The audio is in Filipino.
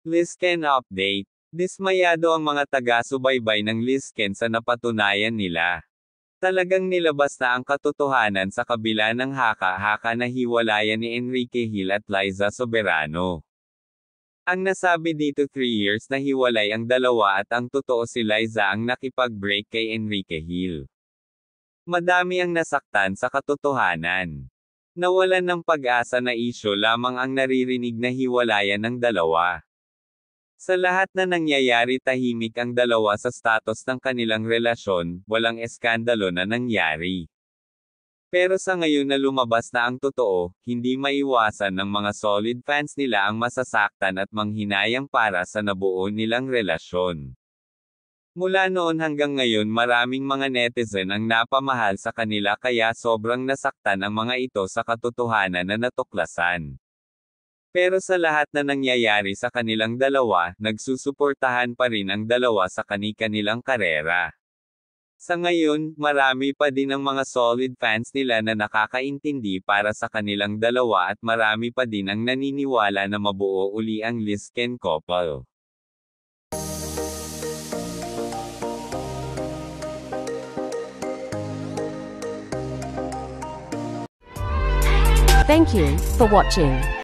Lizken Update. Dismayado ang mga taga-subaybay ng Lizken sa napatunayan nila. Talagang nilabas na ang katotohanan sa kabila ng haka-haka na hiwalayan ni Enrique Hill at Liza Soberano. Ang nasabi dito 3 years na hiwalay ang dalawa at ang totoo si Liza ang nakipag-break kay Enrique Hill. Madami ang nasaktan sa katotohanan. Nawalan ng pag-asa na isyu lamang ang naririnig na hiwalayan ng dalawa. Sa lahat na nangyayari tahimik ang dalawa sa status ng kanilang relasyon, walang eskandalo na nangyari. Pero sa ngayon na lumabas na ang totoo, hindi maiwasan ng mga solid fans nila ang masasaktan at manghinayang para sa nabuo nilang relasyon. Mula noon hanggang ngayon maraming mga netizen ang napamahal sa kanila kaya sobrang nasaktan ang mga ito sa katotohanan na natuklasan. Pero sa lahat na nangyayari sa kanilang dalawa, nagsusuportahan pa rin ang dalawa sa kani-kanilang karera. Sa ngayon, marami pa din ang mga solid fans nila na nakakaintindi para sa kanilang dalawa at marami pa din ang naniniwala na mabuo uli ang Lizken couple. Thank you for watching.